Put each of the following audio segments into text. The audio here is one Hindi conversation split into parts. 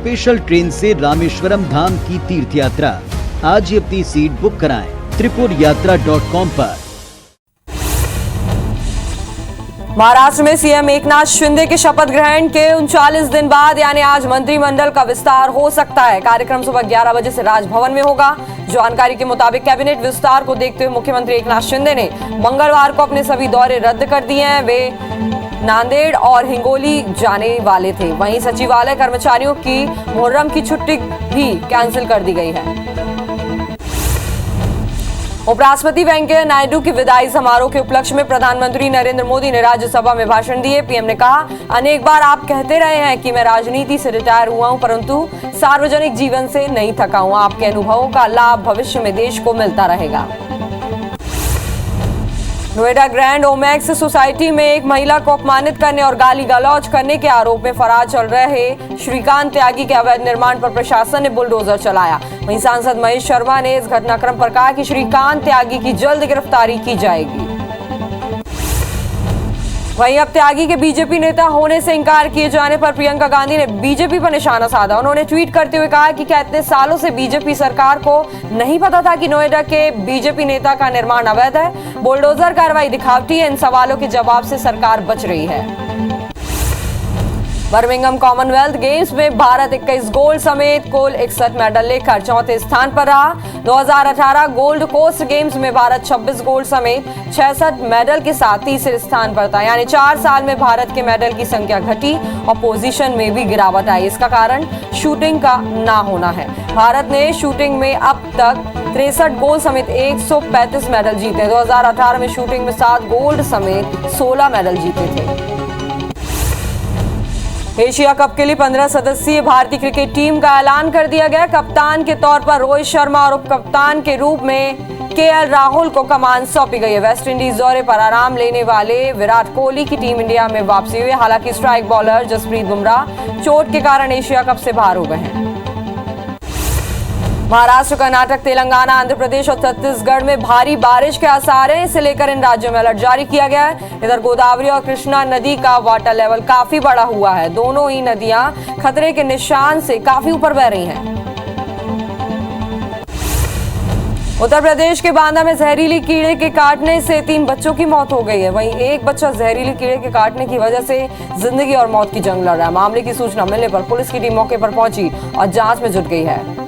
स्पेशल ट्रेन से रामेश्वरम धाम की तीर्थ यात्रा। आज ही अपनी सीट बुक कराएं त्रिपुरयात्रा.com पर। महाराष्ट्र में सीएम एकनाथ शिंदे के शपथ ग्रहण के 39 दिन बाद यानी आज मंत्रिमंडल का विस्तार हो सकता है। कार्यक्रम सुबह 11 बजे से राजभवन में होगा। जानकारी के मुताबिक कैबिनेट विस्तार को देखते हुए मुख्यमंत्री एकनाथ शिंदे ने मंगलवार को अपने सभी दौरे रद्द कर दिए हैं। वे नांदेड़ और हिंगोली जाने वाले थे। वहीं सचिवालय कर्मचारियों की मुहर्रम की छुट्टी भी कैंसिल कर दी गई है। उपराष्ट्रपति वेंकैया नायडू की विदाई समारोह के उपलक्ष्य में प्रधानमंत्री नरेंद्र मोदी ने राज्यसभा में भाषण दिए। पीएम ने कहा, अनेक बार आप कहते रहे हैं कि मैं राजनीति से रिटायर हुआ हूं, परंतु सार्वजनिक जीवन से नहीं थका हूं। आपके अनुभवों का लाभ भविष्य में देश को मिलता रहेगा। नोएडा ग्रैंड ओमैक्स सोसाइटी में एक महिला को अपमानित करने और गाली गलौज करने के आरोप में फरार चल रहे श्रीकांत त्यागी के अवैध निर्माण पर प्रशासन ने बुलडोजर चलाया। वहीं सांसद महेश शर्मा ने इस घटनाक्रम पर कहा कि श्रीकांत त्यागी की जल्द गिरफ्तारी की जाएगी। वहीं अब त्यागी के बीजेपी नेता होने से इंकार किए जाने पर प्रियंका गांधी ने बीजेपी पर निशाना साधा। उन्होंने ट्वीट करते हुए कहा कि क्या इतने सालों से बीजेपी सरकार को नहीं पता था कि नोएडा के बीजेपी नेता का निर्माण अवैध है? बुलडोजर कार्रवाई दिखावटी है। इन सवालों के जवाब से सरकार बच रही है। बर्मिंघम कॉमनवेल्थ गेम्स में भारत 21 गोल्ड समेत कुल 61 मेडल लेकर चौथे स्थान पर रहा। 2018 गोल्ड कोस्ट गेम्स में भारत 26 गोल्ड समेत 66 मेडल के साथ तीसरे स्थान पर था। यानी 4 साल में भारत के मेडल की संख्या घटी और पोजीशन में भी गिरावट आई। इसका कारण शूटिंग का ना होना है। भारत ने शूटिंग में अब तक 63 गोल्ड समेत 135 मेडल जीते। 2018 में शूटिंग में 7 गोल्ड समेत 16 मेडल जीते थे। एशिया कप के लिए 15 सदस्यीय भारतीय क्रिकेट टीम का ऐलान कर दिया गया। कप्तान के तौर पर रोहित शर्मा और उप कप्तान के रूप में केएल राहुल को कमान सौंपी गई है। वेस्ट इंडीज दौरे पर आराम लेने वाले विराट कोहली की टीम इंडिया में वापसी हुई। हालांकि स्ट्राइक बॉलर जसप्रीत बुमराह चोट के कारण एशिया कप से बाहर हो गए हैं। महाराष्ट्र, कर्नाटक, तेलंगाना, आंध्र प्रदेश और छत्तीसगढ़ में भारी बारिश के आसार हैं। इसे लेकर इन राज्यों में अलर्ट जारी किया गया है। इधर गोदावरी और कृष्णा नदी का वाटर लेवल काफी बढ़ा हुआ है। दोनों ही नदियां खतरे के निशान से काफी ऊपर बह रही हैं। उत्तर प्रदेश के बांदा में जहरीली कीड़े के काटने से 3 बच्चों की मौत हो गई है। वहीं एक बच्चा जहरीली कीड़े के काटने की वजह से जिंदगी और मौत की जंग लड़ रहा है। मामले की सूचना मिलने पर पुलिस की टीम मौके पर पहुंची और जांच में जुट गई है।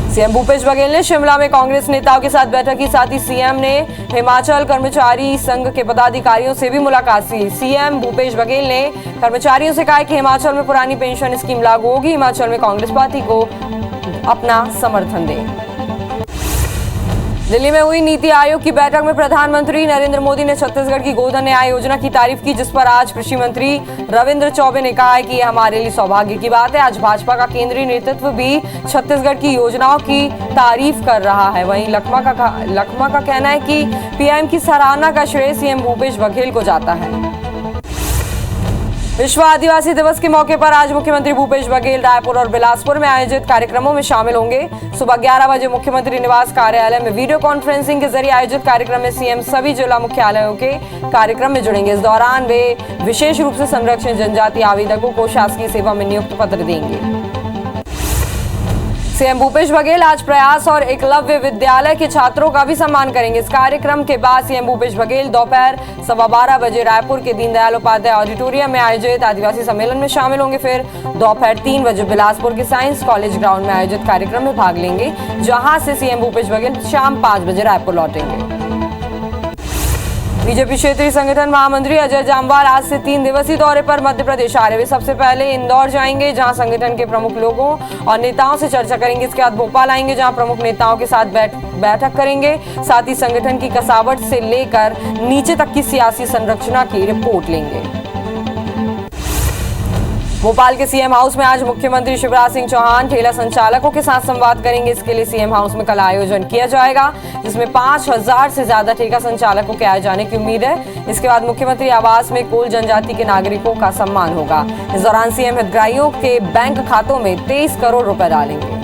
सीएम भूपेश बघेल ने शिमला में कांग्रेस नेताओं के साथ बैठक की। साथ ही सीएम ने हिमाचल कर्मचारी संघ के पदाधिकारियों से भी मुलाकात की। सीएम भूपेश बघेल ने कर्मचारियों से कहा कि हिमाचल में पुरानी पेंशन स्कीम लागू होगी। हिमाचल में कांग्रेस पार्टी को अपना समर्थन दें। दिल्ली में हुई नीति आयोग की बैठक में प्रधानमंत्री नरेंद्र मोदी ने छत्तीसगढ़ की गोधन न्याय योजना की तारीफ की, जिस पर आज कृषि मंत्री रविंद्र चौबे ने कहा है कि यह हमारे लिए सौभाग्य की बात है। आज भाजपा का केंद्रीय नेतृत्व भी छत्तीसगढ़ की योजनाओं की तारीफ कर रहा है। वहीं लखमा का कहना है कि पीएम की सराहना का श्रेय सीएम भूपेश बघेल को जाता है। विश्व आदिवासी दिवस के मौके पर आज मुख्यमंत्री भूपेश बघेल रायपुर और बिलासपुर में आयोजित कार्यक्रमों में शामिल होंगे। सुबह 11 बजे मुख्यमंत्री निवास कार्यालय में वीडियो कॉन्फ्रेंसिंग के जरिए आयोजित कार्यक्रम में सीएम सभी जिला मुख्यालयों के कार्यक्रम में जुड़ेंगे। इस दौरान वे विशेष रूप से संरक्षण जनजाति आवेदकों को शासकीय सेवा में नियुक्त पत्र देंगे। सीएम भूपेश बघेल आज प्रयास और एकलव्य विद्यालय के छात्रों का भी सम्मान करेंगे। इस कार्यक्रम के बाद सीएम भूपेश बघेल दोपहर 12:15 बजे रायपुर के दीनदयाल उपाध्याय ऑडिटोरियम में आयोजित आदिवासी सम्मेलन में शामिल होंगे। फिर दोपहर 3 बजे बिलासपुर के साइंस कॉलेज ग्राउंड में आयोजित कार्यक्रम में भाग लेंगे, जहां से सीएम भूपेश बघेल शाम 5 बजे रायपुर लौटेंगे। बीजेपी क्षेत्रीय संगठन महामंत्री अजय जामवाल आज से 3 दिवसीय दौरे पर मध्य प्रदेश आ रहे। वे सबसे पहले इंदौर जाएंगे, जहां संगठन के प्रमुख लोगों और नेताओं से चर्चा करेंगे। इसके बाद भोपाल आएंगे, जहां प्रमुख नेताओं के साथ बैठक करेंगे। साथ ही संगठन की कसावट से लेकर नीचे तक की सियासी संरचना की रिपोर्ट लेंगे। भोपाल के सीएम हाउस में आज मुख्यमंत्री शिवराज सिंह चौहान ठेला संचालकों के साथ संवाद करेंगे। इसके लिए सीएम हाउस में कल आयोजन किया जाएगा, जिसमें 5000 से ज्यादा ठेका संचालकों के आए जाने की उम्मीद है। इसके बाद मुख्यमंत्री आवास में कुल जनजाति के नागरिकों का सम्मान होगा। इस दौरान सीएम हितग्राहियों के बैंक खातों में 23 करोड़ रुपए डालेंगे।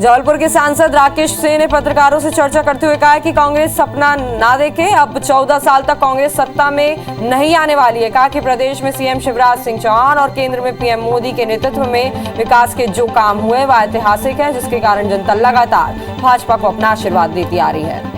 जबलपुर के सांसद राकेश सिंह ने पत्रकारों से चर्चा करते हुए कहा कि कांग्रेस सपना ना देखे, अब 14 साल तक कांग्रेस सत्ता में नहीं आने वाली है। कहा कि प्रदेश में सीएम शिवराज सिंह चौहान और केंद्र में पीएम मोदी के नेतृत्व में विकास के जो काम हुए वह ऐतिहासिक है, जिसके कारण जनता लगातार भाजपा को अपना आशीर्वाद देती आ रही है।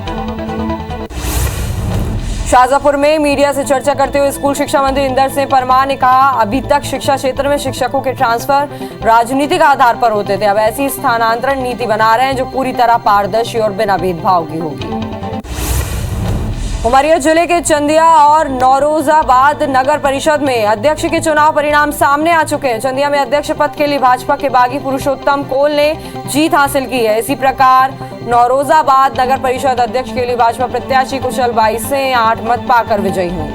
शाहजहांपुर में मीडिया से चर्चा करते हुए स्कूल शिक्षा मंत्री इंदर सिंह परमार ने कहा, अभी तक शिक्षा क्षेत्र में शिक्षकों के ट्रांसफर राजनीतिक आधार पर होते थे, अब ऐसी स्थानांतरण नीति बना रहे हैं जो पूरी तरह पारदर्शी और बिना भेदभाव की होगी। उमरिया जिले के चंदिया और नौरोजाबाद नगर परिषद में अध्यक्ष के चुनाव परिणाम सामने आ चुके हैं। चंदिया में अध्यक्ष पद के लिए भाजपा के बागी पुरुषोत्तम कोल ने जीत हासिल की है। इसी प्रकार नौरोजाबाद नगर परिषद अध्यक्ष के लिए भाजपा प्रत्याशी कुशल बाई से 8 मत पाकर विजयी हुई।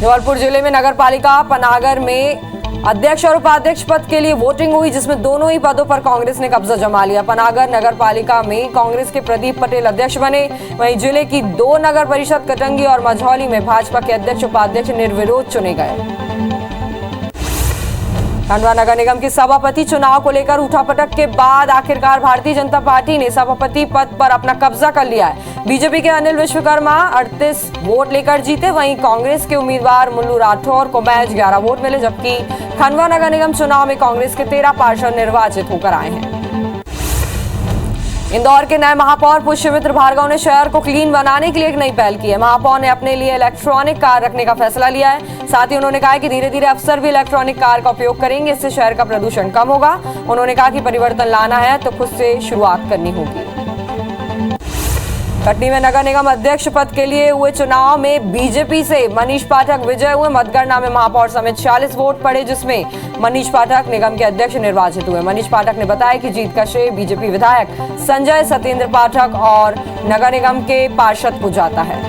जबलपुर जिले में नगर पालिका पनागर में अध्यक्ष और उपाध्यक्ष पद के लिए वोटिंग हुई, जिसमें दोनों ही पदों पर कांग्रेस ने कब्जा जमा लिया। पनागर नगर पालिका में कांग्रेस के प्रदीप पटेल अध्यक्ष बने, वहीं जिले की 2 नगर परिषद कटंगी और मझौली में भाजपा के अध्यक्ष उपाध्यक्ष निर्विरोध चुने गए। खंडवा नगर निगम के सभापति चुनाव को लेकर उठापटक के बाद आखिरकार भारतीय जनता पार्टी ने सभापति पद पर अपना कब्जा कर लिया है। बीजेपी के अनिल विश्वकर्मा 38 वोट लेकर जीते, वहीं कांग्रेस के उम्मीदवार मुल्लू राठौर को महज 11 वोट मिले, जबकि खंडवा नगर निगम चुनाव में कांग्रेस के 13 पार्षद निर्वाचित होकर आए हैं। इंदौर के नए महापौर पुष्यमित्र भार्गव ने शहर को क्लीन बनाने के लिए एक नई पहल की है। महापौर ने अपने लिए इलेक्ट्रॉनिक कार रखने का फैसला लिया है। साथ ही उन्होंने कहा कि धीरे धीरे अफसर भी इलेक्ट्रॉनिक कार का उपयोग करेंगे, इससे शहर का प्रदूषण कम होगा। उन्होंने कहा कि परिवर्तन लाना है तो खुद से शुरुआत करनी होगी। कटनी में नगर निगम अध्यक्ष पद के लिए हुए चुनाव में बीजेपी से मनीष पाठक विजय हुए। मतगणना में महापौर समेत 40 वोट पड़े, जिसमें मनीष पाठक निगम के अध्यक्ष निर्वाचित हुए। मनीष पाठक ने बताया कि जीत का श्रेय बीजेपी विधायक संजय सत्येंद्र पाठक और नगर निगम के पार्षद को जाता है।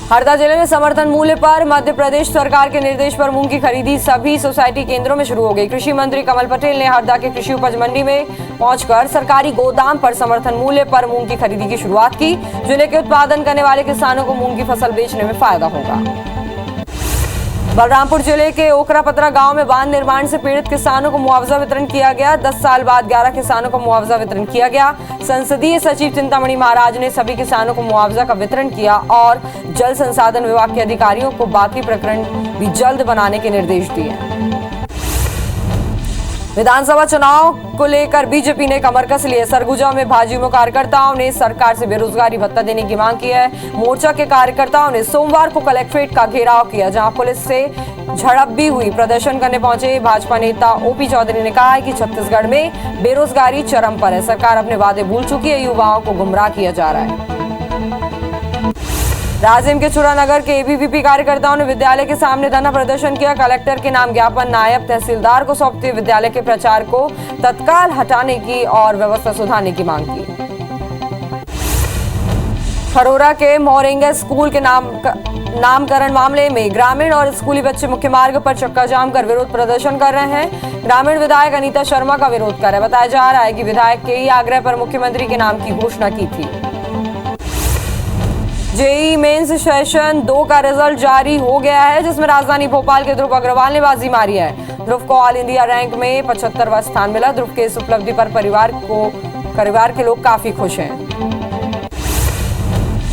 हरदा जिले में समर्थन मूल्य पर मध्य प्रदेश सरकार के निर्देश पर मूंग की खरीदी सभी सोसाइटी केंद्रों में शुरू हो गई। कृषि मंत्री कमल पटेल ने हरदा के कृषि उपज मंडी में पहुंचकर सरकारी गोदाम पर समर्थन मूल्य पर मूंग की खरीदी की शुरुआत की। जिले के उत्पादन करने वाले किसानों को मूंग की फसल बेचने में फायदा होगा। बलरामपुर जिले के ओकरापतरा गांव में बांध निर्माण से पीड़ित किसानों को मुआवजा वितरण किया गया। 10 साल बाद 11 किसानों को मुआवजा वितरण किया गया। संसदीय सचिव चिंतामणि महाराज ने सभी किसानों को मुआवजा का वितरण किया और जल संसाधन विभाग के अधिकारियों को बाकी प्रकरण भी जल्द बनाने के निर्देश दिए। विधानसभा चुनाव को लेकर बीजेपी ने कमर कस ली है। सरगुजा में भाजयुमो कार्यकर्ताओं ने सरकार से बेरोजगारी भत्ता देने की मांग की है। मोर्चा के कार्यकर्ताओं ने सोमवार को कलेक्ट्रेट का घेराव किया, जहां पुलिस से झड़प भी हुई। प्रदर्शन करने पहुंचे भाजपा नेता ओपी चौधरी ने कहा है कि छत्तीसगढ़ में बेरोजगारी चरम पर है, सरकार अपने वादे भूल चुकी है, युवाओं को गुमराह किया जा रहा है। राजिम के चुरानगर के एबीवीपी कार्यकर्ताओं ने विद्यालय के सामने धरना प्रदर्शन किया। कलेक्टर के नाम ज्ञापन नायब तहसीलदार को सौंपते विद्यालय के प्राचार्य को तत्काल हटाने की और व्यवस्था सुधारने की मांग की। खरोरा के मोरेंगा स्कूल के नामकरण मामले में ग्रामीण और स्कूली बच्चे मुख्य मार्ग पर चक्का जाम कर विरोध प्रदर्शन कर रहे हैं। ग्रामीण विधायक अनीता शर्मा का विरोध कर रहे हैं। बताया जा रहा है कि विधायक के ही आग्रह पर मुख्यमंत्री के नाम की घोषणा की थी। जेईई मेंस सेशन 2 का रिजल्ट जारी हो गया है, जिसमें राजधानी भोपाल के ध्रुव अग्रवाल ने बाजी मारी है। ध्रुव को ऑल इंडिया रैंक में 75वां स्थान मिला। ध्रुव के इस उपलब्धि पर परिवार के लोग काफी खुश हैं।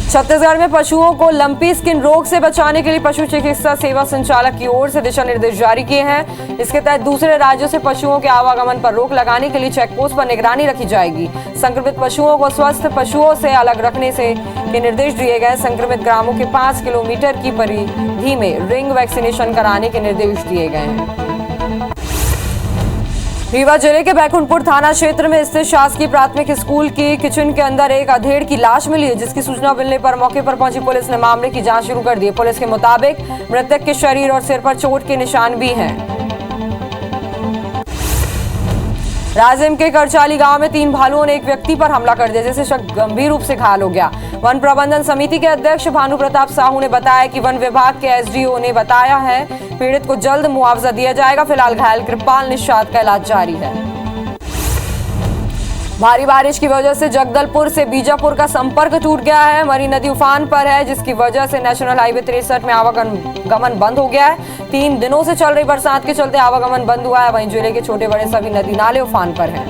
छत्तीसगढ़ में पशुओं को लंपी स्किन रोग से बचाने के लिए पशु चिकित्सा सेवा संचालक की ओर से दिशा निर्देश जारी किए हैं। इसके तहत दूसरे राज्यों से पशुओं के आवागमन पर रोक लगाने के लिए चेकपोस्ट पर निगरानी रखी जाएगी। संक्रमित पशुओं को स्वस्थ पशुओं से अलग रखने के निर्देश दिए गए। संक्रमित ग्रामों के 5 किलोमीटर की परिधि में रिंग वैक्सीनेशन कराने के निर्देश दिए गए हैं। रीवा जिले के बैकुंठपुर थाना क्षेत्र में स्थित शासकीय प्राथमिक स्कूल की किचन के अंदर एक अधेड़ की लाश मिली है, जिसकी सूचना मिलने पर मौके पर पहुंची पुलिस ने मामले की जांच शुरू कर दी है। पुलिस के मुताबिक मृतक के शरीर और सिर पर चोट के निशान भी हैं। राजिम के करचाली गांव में 3 भालुओं ने एक व्यक्ति पर हमला कर दिया, जिससे शख्स गंभीर रूप से घायल हो गया। वन प्रबंधन समिति के अध्यक्ष भानु प्रताप साहू ने बताया कि वन विभाग के एसडीओ ने बताया है पीड़ित को जल्द मुआवजा दिया जाएगा। फिलहाल घायल कृपाल निषाद का इलाज जारी है। भारी बारिश की वजह से जगदलपुर से बीजापुर का संपर्क टूट गया है। मरी नदी उफान पर है, जिसकी वजह से नेशनल हाईवे 63 में आवागमन बंद हो गया है। 3 दिनों से चल रही बरसात के चलते आवागमन बंद हुआ है। वहीं जिले के छोटे बड़े सभी नदी नाले उफान पर हैं।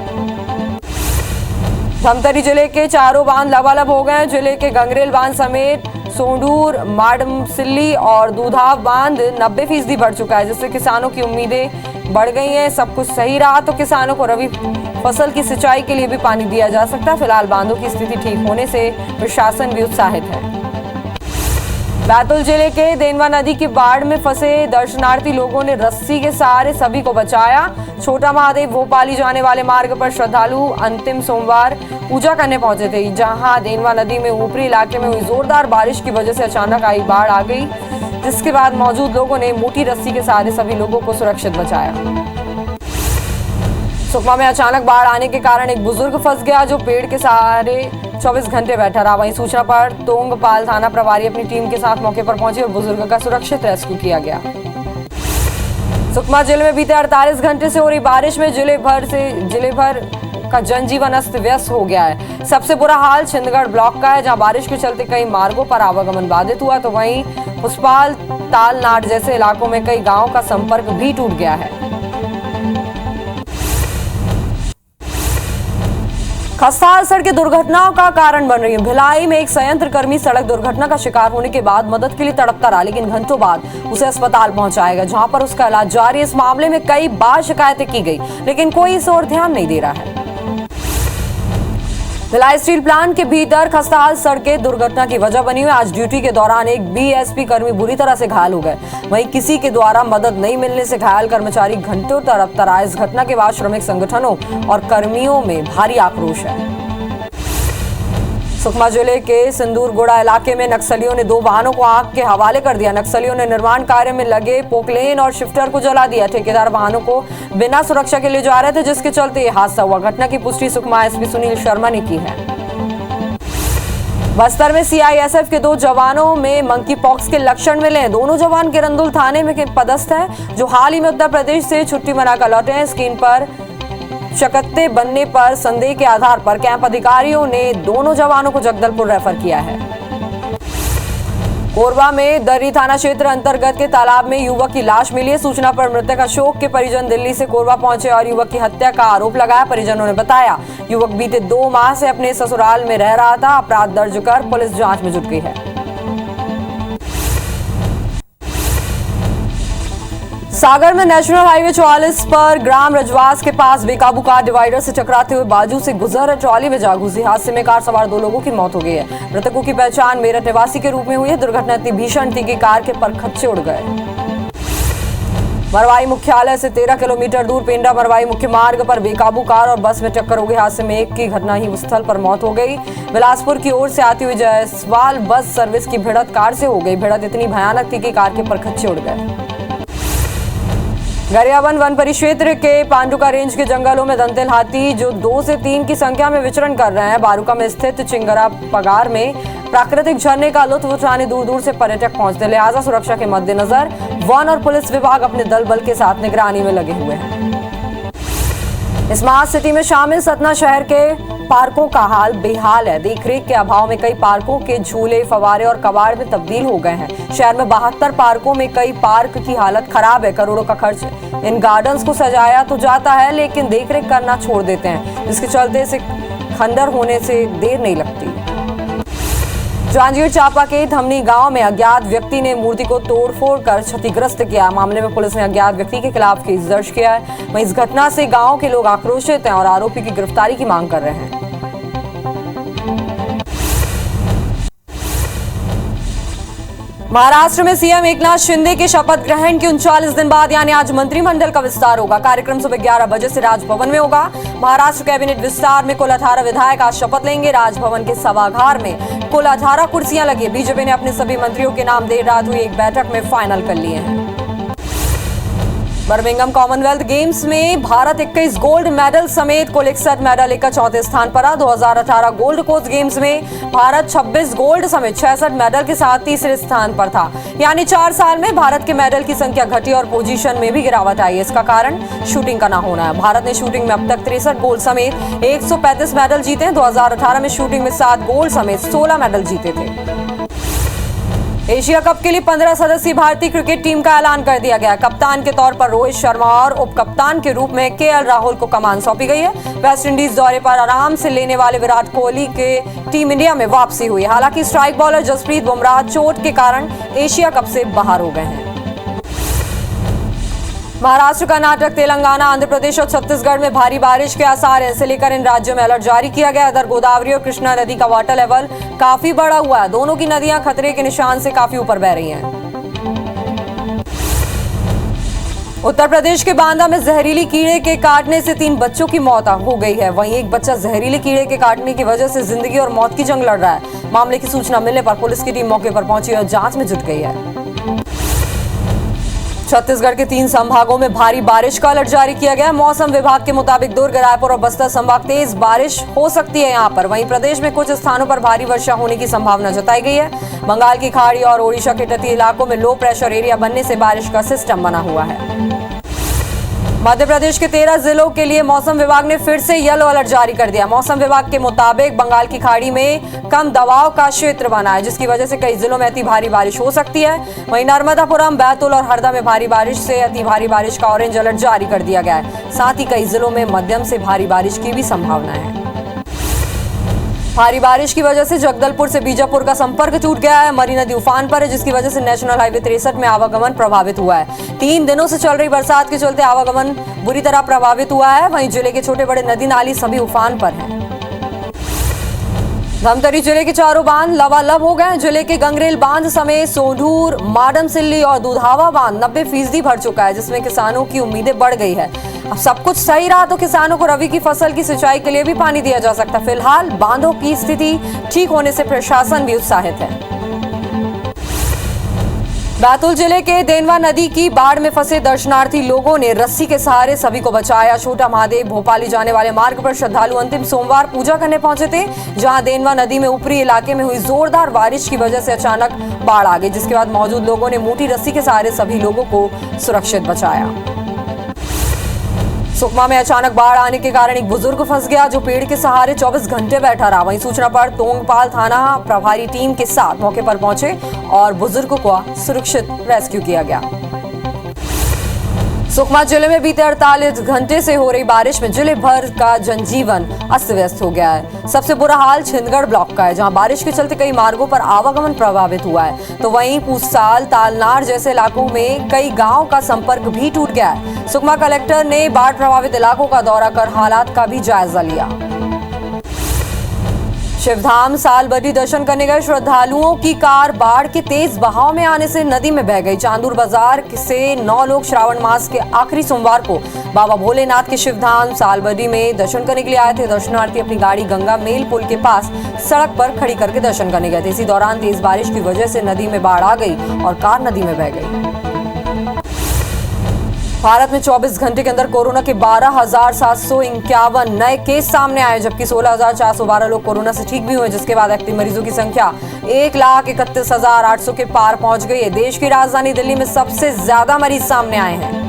धमतरी जिले के चारों बांध लबालब हो गए हैं। जिले के गंगरेल बांध समेत सोंडूर, माडमसिल्ली और दूधाव बांध 90% बढ़ चुका है, जिससे किसानों की उम्मीदें बढ़ गई हैं। सब कुछ सही रहा तो किसानों को रबी फसल की सिंचाई के लिए भी पानी दिया जा सकता है। फिलहाल बांधों की स्थिति ठीक होने से प्रशासन भी उत्साहित है। बैतूल जिले के देनवा नदी की बाढ़ में फंसे दर्शनार्थी लोगों ने रस्सी के सहारे सभी को बचाया। छोटा महादेव भोपाली जाने वाले मार्ग पर श्रद्धालु अंतिम सोमवार पूजा करने पहुंचे थे, जहां देनवा नदी में ऊपरी इलाके में हुई जोरदार बारिश की वजह से अचानक आई बाढ़ आ गई, जिसके बाद मौजूद लोगों ने मोटी रस्सी के सहारे सभी लोगों को सुरक्षित बचाया। सुकमा में अचानक बाढ़ आने के कारण एक बुजुर्ग फंस गया, जो पेड़ के सहारे 24 घंटे बैठा रहा। वहीं सूचना पर तोंगपाल थाना प्रभारी अपनी टीम के साथ मौके पर पहुंचे और बुजुर्ग का सुरक्षित रेस्क्यू किया गया। सुकमा जिले में बीते 48 घंटे से हो रही बारिश में जिले भर का जनजीवन अस्त व्यस्त हो गया है। सबसे बुरा हाल छिंदगढ़ ब्लॉक का है, जहां बारिश के चलते कई मार्गों पर आवागमन बाधित हुआ, तो वहीं पुष्पाल, तालनाट जैसे इलाकों में कई गांवों का संपर्क भी टूट गया है। खस्ताहाल सड़कें दुर्घटनाओं का कारण बन रही है। भिलाई में एक संयंत्र कर्मी सड़क दुर्घटना का शिकार होने के बाद मदद के लिए तड़पता रहा, लेकिन घंटों बाद उसे अस्पताल पहुंचाया गया, जहां पर उसका इलाज जारी है। इस मामले में कई बार शिकायतें की गई, लेकिन कोई इस ओर ध्यान नहीं दे रहा है। भिलाई स्टील प्लांट के भीतर खस्ताहाल सड़कें दुर्घटना की वजह बनी हुई। आज ड्यूटी के दौरान एक बीएसपी कर्मी बुरी तरह से घायल हो गए। वहीं किसी के द्वारा मदद नहीं मिलने से घायल कर्मचारी घंटों तड़पता रहा। इस घटना के बाद श्रमिक संगठनों और कर्मियों में भारी आक्रोश है। सुकमा जिले के सिंदूरगुड़ा इलाके में नक्सलियों ने 2 वाहनों को आग के हवाले कर दिया। नक्सलियों ने निर्माण कार्य में लगे पोकलेन और शिफ्टर को जला दिया। ठेकेदार वाहनों को बिना सुरक्षा के ले जा रहे थे, जिसके चलते यह हादसा हुआ। घटना की पुष्टि सुकमा एसपी सुनील शर्मा ने की है। बस्तर में सीआईएसएफ के 2 जवानों में मंकी पॉक्स के लक्षण मिले हैं। दोनों जवान किरंदुल थाने में पदस्थ हैं, जो हाल ही में उत्तर प्रदेश से छुट्टी मनाकर लौटे हैं। स्क्रीन पर शकत्ते बनने पर संदेह के आधार पर कैंप अधिकारियों ने दोनों जवानों को जगदलपुर रेफर किया है। कोरबा में दर्री थाना क्षेत्र अंतर्गत के तालाब में युवक की लाश मिली है। सूचना पर मृतक अशोक के परिजन दिल्ली से कोरबा पहुंचे और युवक की हत्या का आरोप लगाया। परिजनों ने बताया, युवक बीते 2 माह से अपने ससुराल में रह रहा था। अपराध दर्ज कर पुलिस जांच में जुट गई है। सागर में नेशनल हाईवे 44 पर ग्राम रजवास के पास बेकाबू कार डिवाइडर से टकराते हुए बाजू से गुजर रहे ट्रॉली में जा घुसी। हादसे में कार सवार 2 लोगों की मौत हो गई है। मृतकों की पहचान मेरठ निवासी के रूप में हुई है। दुर्घटना इतनी भीषण थी कि कार के परखच्चे उड़ गए। मरवाई मुख्यालय से 13 किलोमीटर दूर पेंड्रा मरवाई मुख्य मार्ग पर बेकाबू कार और बस में टक्कर हो गई। हादसे में एक की घटना ही स्थल पर मौत हो गई। बिलासपुर की ओर से आती हुई जायसवाल बस सर्विस की भिड़ंत कार से हो गई। भिड़ंत इतनी भयानक थी कि कार के परखच्चे उड़ गए। गरियाबंद वन परिक्षेत्र के पांडुका रेंज के जंगलों में दंतेल हाथी जो 2 से 3 की संख्या में विचरण कर रहे हैं। बारूका में स्थित चिंगरा पगार में प्राकृतिक झरने का लुत्फ उठाने दूर दूर से पर्यटक पहुंचते। लिहाजा सुरक्षा के मद्देनजर वन और पुलिस विभाग अपने दल बल के साथ निगरानी में लगे हुए हैं। स्मार्ट सिटी में शामिल सतना शहर के पार्कों का हाल बेहाल है। देखरेख के अभाव में कई पार्कों के झूले, फवारे और कबाड़ में तब्दील हो गए हैं। शहर में 72 पार्कों में कई पार्क की हालत खराब है। करोड़ों का खर्च इन गार्डन्स को सजाया तो जाता है, लेकिन देखरेख करना छोड़ देते हैं, जिसके चलते इसे खंडर होने से देर नहीं लगती। जांजगीर चांपा के धमनी गांव में अज्ञात व्यक्ति ने मूर्ति को तोड़फोड़ कर क्षतिग्रस्त किया। मामले में पुलिस ने अज्ञात व्यक्ति के खिलाफ केस दर्ज किया है। वहीं इस घटना से गांव के लोग आक्रोशित हैं और आरोपी की गिरफ्तारी की मांग कर रहे हैं। महाराष्ट्र में सीएम एकनाथ शिंदे के शपथ ग्रहण के 39 दिन बाद यानी आज मंत्रिमंडल का विस्तार होगा। कार्यक्रम सुबह 11 बजे से राजभवन में होगा। महाराष्ट्र कैबिनेट विस्तार में कुल 18 विधायक आज शपथ लेंगे। राजभवन के सभागार में कुल 18 कुर्सियां लगी। बीजेपी ने अपने सभी मंत्रियों के नाम देर रात हुई एक बैठक में फाइनल कर लिए हैं। बर्मिंघम कॉमनवेल्थ गेम्स में भारत 21 गोल्ड मेडल समेत कुल 61 मेडल लेकर चौथे स्थान पर रहा। 2018 गोल्ड कोस्ट गेम्स में भारत 26 गोल्ड समेत 66 मेडल के साथ तीसरे स्थान पर था। यानी 4 साल में भारत के मेडल की संख्या घटी और पोजीशन में भी गिरावट आई। इसका कारण शूटिंग का ना होना है। भारत ने शूटिंग में अब तक 63 गोल्ड समेत 135 मेडल जीते हैं। 2018 में शूटिंग में 7 गोल्ड समेत 16 मेडल जीते थे। एशिया कप के लिए 15 सदस्यीय भारतीय क्रिकेट टीम का ऐलान कर दिया गया। कप्तान के तौर पर रोहित शर्मा और उप कप्तान के रूप में केएल राहुल को कमान सौंपी गई है। वेस्ट इंडीज दौरे पर आराम से लेने वाले विराट कोहली के टीम इंडिया में वापसी हुई। हालांकि स्ट्राइक बॉलर जसप्रीत बुमराह चोट के कारण एशिया कप से बाहर हो गए हैं। महाराष्ट्र, कर्नाटक, तेलंगाना, आंध्र प्रदेश और छत्तीसगढ़ में भारी बारिश के आसार हैं। इसे लेकर इन राज्यों में अलर्ट जारी किया गया। इधर गोदावरी और कृष्णा नदी का वाटर लेवल काफी बढ़ा हुआ है। दोनों की नदियां खतरे के निशान से काफी ऊपर बह रही हैं। उत्तर प्रदेश के बांदा में जहरीली कीड़े के काटने से 3 बच्चों की मौत हो गई है। वहीं एक बच्चा जहरीले कीड़े के काटने की वजह से जिंदगी और मौत की जंग लड़ रहा है। मामले की सूचना मिलने पर पुलिस की टीम मौके पर पहुंची और जांच में जुट गई है। छत्तीसगढ़ के 3 संभागों में भारी बारिश का अलर्ट जारी किया गया है। मौसम विभाग के मुताबिक दुर्ग, रायपुर और बस्तर संभाग तेज बारिश हो सकती है यहां पर। वहीं प्रदेश में कुछ स्थानों पर भारी वर्षा होने की संभावना जताई गई है। बंगाल की खाड़ी और ओडिशा के तटीय इलाकों में लो प्रेशर एरिया बनने से बारिश का सिस्टम बना हुआ है। मध्य प्रदेश के 13 जिलों के लिए मौसम विभाग ने फिर से येलो अलर्ट जारी कर दिया। मौसम विभाग के मुताबिक बंगाल की खाड़ी में कम दबाव का क्षेत्र बना है, जिसकी वजह से कई जिलों में अति भारी बारिश हो सकती है। वहीं नर्मदापुरम, बैतूल और हरदा में भारी बारिश से अति भारी बारिश का ऑरेंज अलर्ट जारी कर दिया गया है। साथ ही कई जिलों में मध्यम से भारी बारिश की भी संभावना है। भारी बारिश की वजह से जगदलपुर से बीजापुर का संपर्क टूट गया है। मरी नदी उफान पर है, जिसकी वजह से नेशनल हाईवे 63 में आवागमन प्रभावित हुआ है। 3 दिनों से चल रही बरसात के चलते आवागमन बुरी तरह प्रभावित हुआ है। वहीं जिले के छोटे बड़े नदी नाली सभी उफान पर हैं। धमतरी जिले के चारों बांध लबालब हो गए। जिले के गंगरेल बांध समेत सोंढूर, माडम सिल्ली और दुधावा बांध 90% भर चुका है, जिसमें किसानों की उम्मीदें बढ़ गई है। अब सब कुछ सही रहा तो किसानों को रबी की फसल की सिंचाई के लिए भी पानी दिया जा सकता है। फिलहाल बांधों की स्थिति ठीक होने से प्रशासन भी उत्साहित है। बैतूल जिले के देनवा नदी की बाढ़ में फंसे दर्शनार्थी लोगों ने रस्सी के सहारे सभी को बचाया। छोटा महादेव भोपाली जाने वाले मार्ग पर श्रद्धालु अंतिम सोमवार पूजा करने पहुंचे थे, जहां देनवा नदी में ऊपरी इलाके में हुई जोरदार बारिश की वजह से अचानक बाढ़ आ गई, जिसके बाद मौजूद लोगों ने मोटी रस्सी के सहारे सभी लोगों को सुरक्षित बचाया। सुकमा में अचानक बाढ़ आने के कारण एक बुजुर्ग फंस गया, जो पेड़ के सहारे 24 घंटे बैठा रहा। वहीं सूचना पर तोंगपाल थाना प्रभारी टीम के साथ मौके पर पहुंचे और बुजुर्ग को सुरक्षित रेस्क्यू किया गया। सुकमा जिले में बीते 48 घंटे से हो रही बारिश में जिले भर का जनजीवन अस्त व्यस्त हो गया है। सबसे बुरा हाल छिंदगढ़ ब्लॉक का है, जहां बारिश के चलते कई मार्गों पर आवागमन प्रभावित हुआ है। तो वहीं पूसाल, तालनार जैसे इलाकों में कई गांव का संपर्क भी टूट गया है। सुकमा कलेक्टर ने बाढ़ प्रभावित इलाकों का दौरा कर हालात का भी जायजा लिया। शिवधाम सालबडी दर्शन करने गए श्रद्धालुओं की कार बाढ़ के तेज बहाव में आने से नदी में बह गई। चांदूर बाजार से 9 लोग श्रावण मास के आखिरी सोमवार को बाबा भोलेनाथ के शिवधाम सालबडी में दर्शन करने के लिए आए थे। दर्शनार्थी अपनी गाड़ी गंगा मेल पुल के पास सड़क पर खड़ी करके दर्शन करने गए थे। इसी दौरान तेज बारिश की वजह से नदी में बाढ़ आ गई और कार नदी में बह गई। भारत में 24 घंटे के अंदर कोरोना के 12,751 नए केस सामने आए, जबकि 16,412 लोग कोरोना से ठीक भी हुए, जिसके बाद एक्टिव मरीजों की संख्या 1,31,800 के पार पहुंच गई है। देश की राजधानी दिल्ली में सबसे ज्यादा मरीज सामने आए हैं।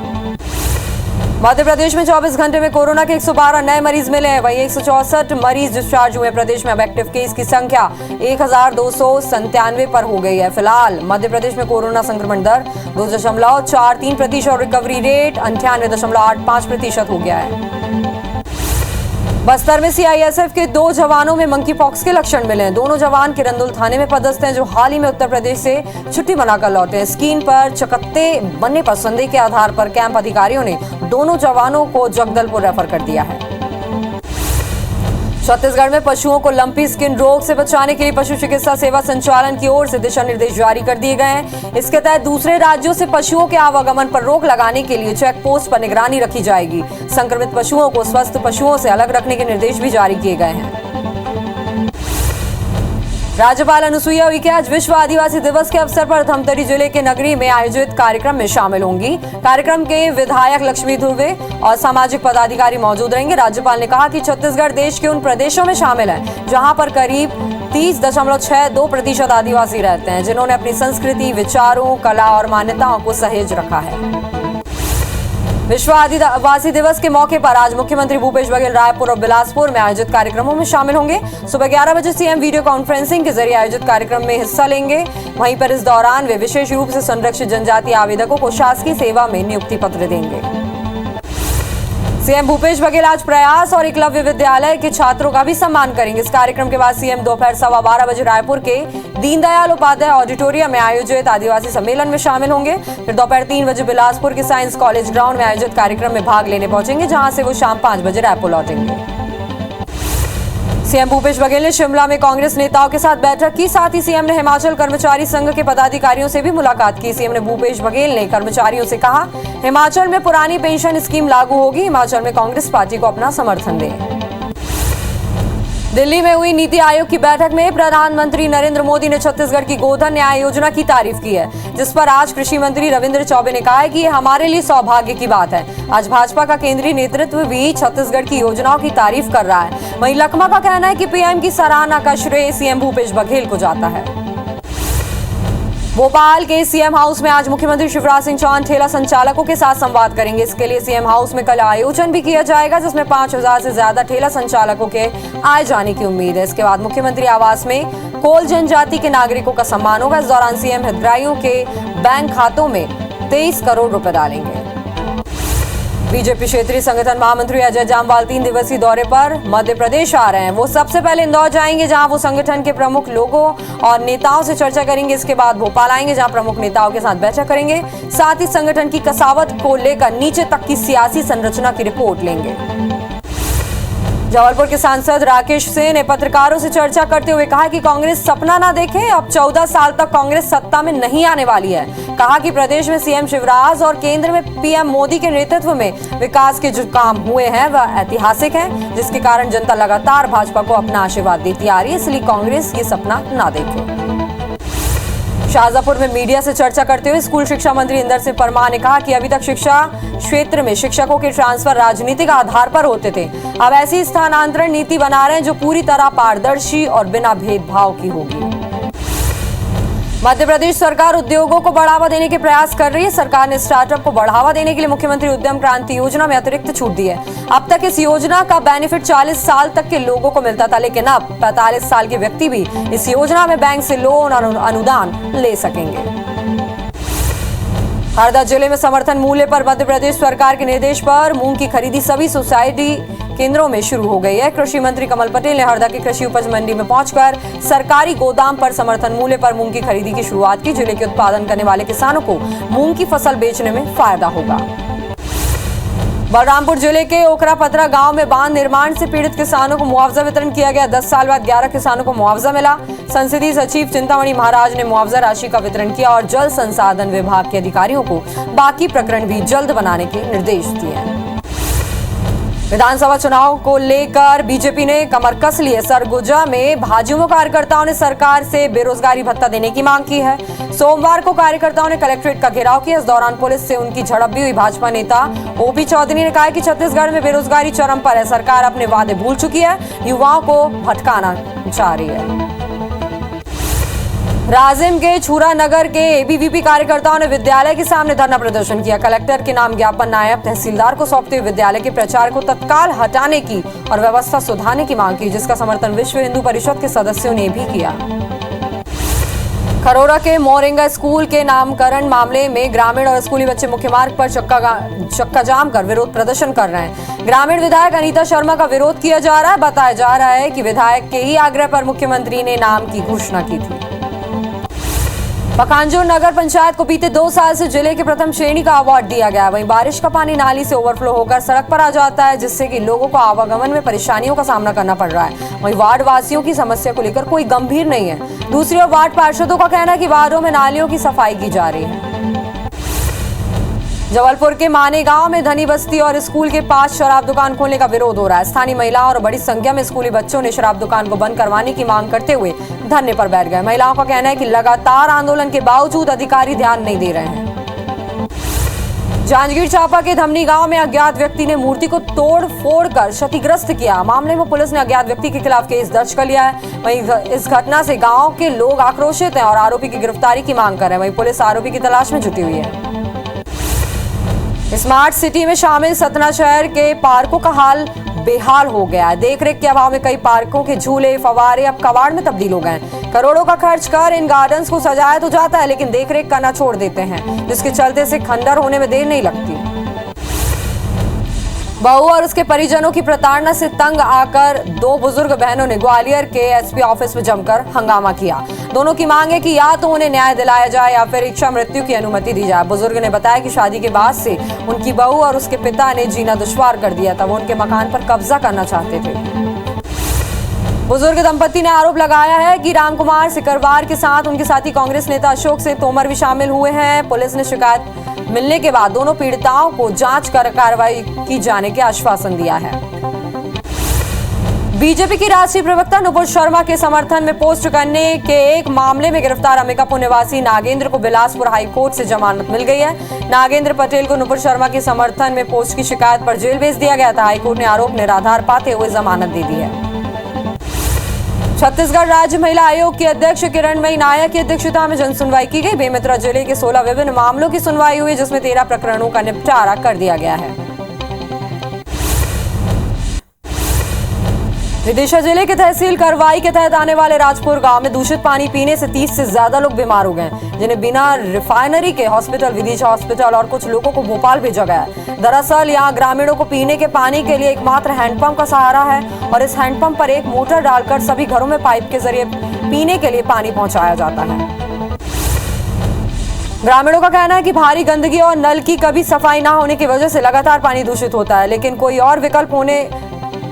मध्य प्रदेश में 24 घंटे में कोरोना के 112 नए मरीज मिले हैं। वहीं 164 मरीज डिस्चार्ज हुए। प्रदेश में अब एक्टिव केस की संख्या 1,297 पर हो गई है। फिलहाल मध्य प्रदेश में कोरोना संक्रमण दर 2.43% और रिकवरी रेट 98.85% हो गया है। बस्तर में सीआईएसएफ के 2 जवानों में मंकी पॉक्स के लक्षण मिले हैं। दोनों जवान किरंदुल थाने में पदस्थ हैं, जो हाल ही में उत्तर प्रदेश से छुट्टी मनाकर लौटे हैं। स्क्रीन पर चकत्ते बनने पर संदेह के आधार पर कैंप अधिकारियों ने दोनों जवानों को जगदलपुर रेफर कर दिया है। छत्तीसगढ़ में पशुओं को लंपी स्किन रोग से बचाने के लिए पशु चिकित्सा सेवा संचालन की ओर से दिशा निर्देश जारी कर दिए गए हैं। इसके तहत दूसरे राज्यों से पशुओं के आवागमन पर रोक लगाने के लिए चेक पोस्ट पर निगरानी रखी जाएगी। संक्रमित पशुओं को स्वस्थ पशुओं से अलग रखने के निर्देश भी जारी किए गए हैं। राज्यपाल अनुसुईया उइके आज विश्व आदिवासी दिवस के अवसर पर धमतरी जिले के नगरी में आयोजित कार्यक्रम में शामिल होंगी। कार्यक्रम के विधायक लक्ष्मी ध्रुवे और सामाजिक पदाधिकारी मौजूद रहेंगे। राज्यपाल ने कहा कि छत्तीसगढ़ देश के उन प्रदेशों में शामिल है जहां पर करीब 30.62% आदिवासी रहते हैं, जिन्होंने अपनी संस्कृति, विचारों, कला और मान्यताओं को सहेज रखा है। विश्व आदिवासी दिवस के मौके पर आज मुख्यमंत्री भूपेश बघेल रायपुर और बिलासपुर में आयोजित कार्यक्रमों में शामिल होंगे। सुबह 11 बजे सीएम वीडियो कॉन्फ्रेंसिंग के जरिए आयोजित कार्यक्रम में हिस्सा लेंगे। वहीं पर इस दौरान वे विशेष रूप से संरक्षित जनजातीय आवेदकों को शासकीय सेवा में नियुक्ति पत्र देंगे। सीएम भूपेश बघेल आज प्रयास और एकलव्य विद्यालय के छात्रों का भी सम्मान करेंगे। इस कार्यक्रम के बाद सीएम दोपहर 12:15 बजे रायपुर के दीनदयाल उपाध्याय ऑडिटोरियम में आयोजित आदिवासी सम्मेलन में शामिल होंगे। फिर दोपहर 3 बजे बिलासपुर के साइंस कॉलेज ग्राउंड में आयोजित कार्यक्रम में भाग लेने पहुंचेंगे, जहां से वो शाम 5 बजे रायपुर लौटेंगे। सीएम भूपेश बघेल ने शिमला में कांग्रेस नेताओं के साथ बैठक की। साथ ही सीएम ने हिमाचल कर्मचारी संघ के पदाधिकारियों से भी मुलाकात की। सीएम ने भूपेश बघेल ने कर्मचारियों से कहा, हिमाचल में पुरानी पेंशन स्कीम लागू होगी। हिमाचल में कांग्रेस पार्टी को अपना समर्थन दें। दिल्ली में हुई नीति आयोग की बैठक में प्रधानमंत्री नरेंद्र मोदी ने छत्तीसगढ़ की गोधन न्याय योजना की तारीफ की है, जिस पर आज कृषि मंत्री रविंद्र चौबे ने कहा है कि ये हमारे लिए सौभाग्य की बात है। आज भाजपा का केंद्रीय नेतृत्व भी छत्तीसगढ़ की योजनाओं की तारीफ कर रहा है। वहीं लखमा का कहना है कि पीएम की सराहना का श्रेय सीएम भूपेश बघेल को जाता है। भोपाल के सीएम हाउस में आज मुख्यमंत्री शिवराज सिंह चौहान ठेला संचालकों के साथ संवाद करेंगे। इसके लिए सीएम हाउस में कल आयोजन भी किया जाएगा, जिसमें 5000 से ज्यादा ठेला संचालकों के आए जाने की उम्मीद है। इसके बाद मुख्यमंत्री आवास में कोल जनजाति के नागरिकों का सम्मान होगा। इस दौरान सीएम हितग्राहियों के बैंक खातों में 23 करोड़ रुपए डालेंगे। बीजेपी क्षेत्रीय संगठन महामंत्री अजय जामवाल 3 दिवसीय दौरे पर मध्य प्रदेश आ रहे हैं। वो सबसे पहले इंदौर जाएंगे, जहां वो संगठन के प्रमुख लोगों और नेताओं से चर्चा करेंगे। इसके बाद भोपाल आएंगे, जहां प्रमुख नेताओं के साथ बैठक करेंगे। साथ ही संगठन की कसावट को लेकर नीचे तक की सियासी संरचना की रिपोर्ट लेंगे। जबलपुर के सांसद राकेश सिंह ने पत्रकारों से चर्चा करते हुए कहा कि कांग्रेस सपना ना देखे, अब 14 साल तक कांग्रेस सत्ता में नहीं आने वाली है। कहा कि प्रदेश में सीएम शिवराज और केंद्र में पीएम मोदी के नेतृत्व में विकास के जो काम हुए हैं वह ऐतिहासिक हैं, जिसके कारण जनता लगातार भाजपा को अपना आशीर्वाद देती आ रही है। इसलिए कांग्रेस ये सपना ना देखे। शाहजहांपुर में मीडिया से चर्चा करते हुए स्कूल शिक्षा मंत्री इंदर सिंह परमार ने कहा कि अभी तक शिक्षा क्षेत्र में शिक्षकों के ट्रांसफर राजनीतिक आधार पर होते थे। अब ऐसी स्थानांतरण नीति बना रहे हैं जो पूरी तरह पारदर्शी और बिना भेदभाव की होगी। मध्य प्रदेश सरकार उद्योगों को बढ़ावा देने के प्रयास कर रही है। सरकार ने स्टार्टअप को बढ़ावा देने के लिए मुख्यमंत्री उद्यम क्रांति योजना में अतिरिक्त छूट दी है। अब तक इस योजना का बेनिफिट 40 साल तक के लोगों को मिलता था, लेकिन अब 45 साल के व्यक्ति भी इस योजना में बैंक से लोन और अनुदान ले सकेंगे। हरदा जिले में समर्थन मूल्य पर मध्य प्रदेश सरकार के निर्देश पर मूंग की खरीदी सभी सोसाइटी केंद्रों में शुरू हो गई है। कृषि मंत्री कमल पटेल ने हरदा के कृषि उपज मंडी में पहुंचकर सरकारी गोदाम पर समर्थन मूल्य पर मूंग की खरीदी की शुरुआत की। जिले के उत्पादन करने वाले किसानों को मूंग की फसल बेचने में फायदा होगा। बलरामपुर जिले के ओकरापतरा गांव में बांध निर्माण से पीड़ित किसानों को मुआवजा वितरण किया गया। 10 साल बाद 11 किसानों को मुआवजा मिला। संसदीय सचिव चिंतामणि महाराज ने मुआवजा राशि का वितरण किया और जल संसाधन विभाग के अधिकारियों को बाकी प्रकरण भी जल्द बनाने के निर्देश दिए। विधानसभा चुनाव को लेकर बीजेपी ने कमर कस ली है। सरगुजा में भाजपा कार्यकर्ताओं ने सरकार से बेरोजगारी भत्ता देने की मांग की है। सोमवार को कार्यकर्ताओं ने कलेक्ट्रेट का घेराव किया। इस दौरान पुलिस से उनकी झड़प भी हुई। भाजपा नेता ओपी चौधरी ने कहा कि छत्तीसगढ़ में बेरोजगारी चरम पर है। सरकार अपने वादे भूल चुकी है, युवाओं को भटकाना चाह रही है। राजिम के छूरा नगर के एबीवीपी कार्यकर्ताओं ने विद्यालय के सामने धरना प्रदर्शन किया। कलेक्टर के नाम ज्ञापन नायब तहसीलदार को सौंपते हुए विद्यालय के प्राचार्य को तत्काल हटाने की और व्यवस्था सुधारने की मांग की, जिसका समर्थन विश्व हिंदू परिषद के सदस्यों ने भी किया। खरोरा के मोरिंगा स्कूल के नामकरण मामले में ग्रामीण और स्कूली बच्चे मुख्य मार्ग पर चक्का जाम कर विरोध प्रदर्शन कर रहे हैं। ग्रामीण विधायक अनीता शर्मा का विरोध किया जा रहा है। बताया जा रहा है कि विधायक के ही आग्रह पर मुख्यमंत्री ने नाम की घोषणा की थी। पखांजूर नगर पंचायत को बीते 2 साल से जिले के प्रथम श्रेणी का अवार्ड दिया गया। वहीं बारिश का पानी नाली से ओवरफ्लो होकर सड़क पर आ जाता है, जिससे कि लोगों को आवागमन में परेशानियों का सामना करना पड़ रहा है। वहीं वार्ड वासियों की समस्या को लेकर कोई गंभीर नहीं है। दूसरी ओर वार्ड पार्षदों का कहना है कि वार्डों में नालियों की सफाई की जा रही है। जबलपुर के माने गांव में धनी बस्ती और स्कूल के पास शराब दुकान खोलने का विरोध हो रहा है। स्थानीय महिलाओं और बड़ी संख्या में स्कूली बच्चों ने शराब दुकान को बंद करवाने की मांग करते हुए धरने पर बैठ गए। महिलाओं का कहना है कि लगातार आंदोलन के बावजूद अधिकारी ध्यान नहीं दे रहे हैं। जांजगीर चांपा के धमनी गांव में अज्ञात व्यक्ति ने मूर्ति को तोड़ फोड़ कर क्षतिग्रस्त किया। मामले में पुलिस ने अज्ञात व्यक्ति के खिलाफ केस दर्ज कर लिया है। वहीं इस घटना से गांव के लोग आक्रोशित हैं और आरोपी की गिरफ्तारी की मांग कर रहे हैं। वहीं पुलिस आरोपी की तलाश में जुटी हुई है। स्मार्ट सिटी में शामिल सतना शहर के पार्कों का हाल बेहाल हो गया है। देखरेख के अभाव में कई पार्कों के झूले फव्वारे अब कबाड़ में तब्दील हो गए। करोड़ों का खर्च कर इन गार्डन्स को सजाया तो जाता है, लेकिन देखरेख करना छोड़ देते हैं, जिसके चलते से खंडर होने में देर नहीं लगती। बहू और उसके परिजनों की प्रताड़ना से तंग आकर दो बुजुर्ग बहनों ने ग्वालियर के एसपी ऑफिस में जमकर हंगामा किया। दोनों की मांग है कि या तो उन्हें न्याय दिलाया जाए या फिर इच्छा मृत्यु की अनुमति दी जाए। बुजुर्ग ने बताया कि शादी के बाद से उनकी बहू और उसके पिता ने जीना दुश्वार कर दिया था। वो उनके मकान पर कब्जा करना चाहते थे। बुजुर्ग दंपति ने आरोप लगाया है कि रामकुमार सिकरवार के साथ उनके साथी कांग्रेस नेता अशोक से तोमर भी शामिल हुए हैं। पुलिस ने शिकायत मिलने के बाद दोनों पीड़िताओं को जांच कर कार्रवाई की जाने के आश्वासन दिया है। बीजेपी की राष्ट्रीय प्रवक्ता नुपुर शर्मा के समर्थन में पोस्ट करने के एक मामले में गिरफ्तार अंबिकापुर निवासी नागेंद्र को बिलासपुर हाईकोर्ट से जमानत मिल गई है। नागेंद्र पटेल को नुपुर शर्मा के समर्थन में पोस्ट की शिकायत पर जेल भेज दिया गया था। हाईकोर्ट ने आरोप निराधार पाते हुए जमानत दे दी है। छत्तीसगढ़ राज्य महिला आयोग की अध्यक्ष किरणमयी नायक की अध्यक्षता में जन सुनवाई की गई। बेमेतरा जिले के 16 विभिन्न मामलों की सुनवाई हुई, जिसमें 13 प्रकरणों का निपटारा कर दिया गया है। विदिशा जिले के तहसील करवाई के तहत आने वाले राजपुर गांव में दूषित पानी पीने से 30 से ज्यादा लोग बीमार हो गए, जिन्हें बिना रिफाइनरी के हॉस्पिटल विदिशा हॉस्पिटल और कुछ लोगों को भोपाल भेजा गया है। दरअसल यहाँ ग्रामीणों को पीने के पानी के लिए एकमात्र हैंडपंप का सहारा है और इस हैंडपंप पर एक मोटर डालकर सभी घरों में पाइप के जरिए पीने के लिए पानी पहुंचाया जाता है। ग्रामीणों का कहना है कि भारी गंदगी और नल की कभी सफाई न होने की वजह से लगातार पानी दूषित होता है, लेकिन कोई और विकल्प होने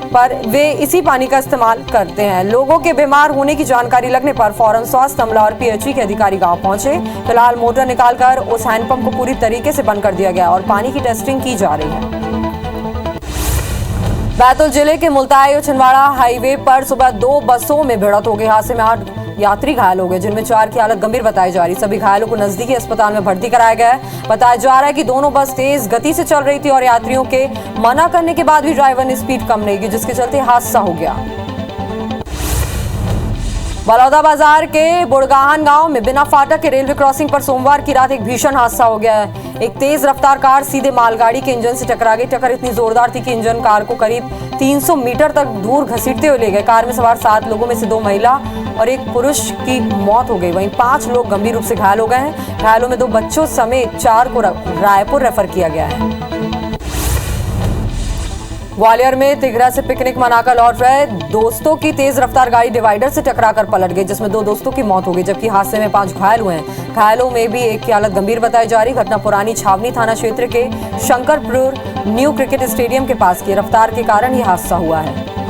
पर वे इसी पानी का इस्तेमाल करते हैं। लोगों के बीमार होने की जानकारी लगने पर फौरन स्वास्थ्य अमला और पीएचई के अधिकारी गांव पहुंचे। फिलहाल मोटर निकालकर उस हैंडपंप को पूरी तरीके से बंद कर दिया गया और पानी की टेस्टिंग की जा रही है। बैतूल जिले के मुल्ताई और छिंदवाड़ा हाईवे पर सुबह 2 बसों में भिड़ंत हो गई। हादसे में 8 यात्री घायल हो गए, जिनमें 4 की हालत गंभीर बताई जा रही। सभी घायलों को नजदीकी अस्पताल में भर्ती कराया गया है। बताया जा रहा है कि दोनों बस तेज गति से चल रही थी और यात्रियों के मना करने के बाद भी ड्राइवर ने स्पीड कम नहीं की, जिसके चलते हादसा हो गया। बलौदा बाजार के बुड़गाहन गांव में बिना फाटक के रेलवे क्रॉसिंग पर सोमवार की रात एक भीषण हादसा हो गया है। एक तेज रफ्तार कार सीधे मालगाड़ी के इंजन से टकरा गई। टक्कर इतनी जोरदार थी कि इंजन कार को करीब 300 मीटर तक दूर घसीटते हुए ले गए। कार में सवार 7 लोगों में से 2 महिला और एक पुरुष की मौत हो गई। वहीं 5 लोग गंभीर रूप से घायल हो गए हैं। घायलों में 2 बच्चों समेत 4 को रायपुर रेफर किया गया है। ग्वालियर में तिघरा से पिकनिक मनाकर लौट रहे दोस्तों की तेज रफ्तार गाड़ी डिवाइडर से टकराकर पलट गई, जिसमें 2 दोस्तों की मौत हो गई, जबकि हादसे में 5 घायल हुए हैं। घायलों में भी एक की हालत गंभीर बताई जा रही। घटना पुरानी छावनी थाना क्षेत्र के शंकरपुर न्यू क्रिकेट स्टेडियम के पास की रफ्तार के कारण यह हादसा हुआ है।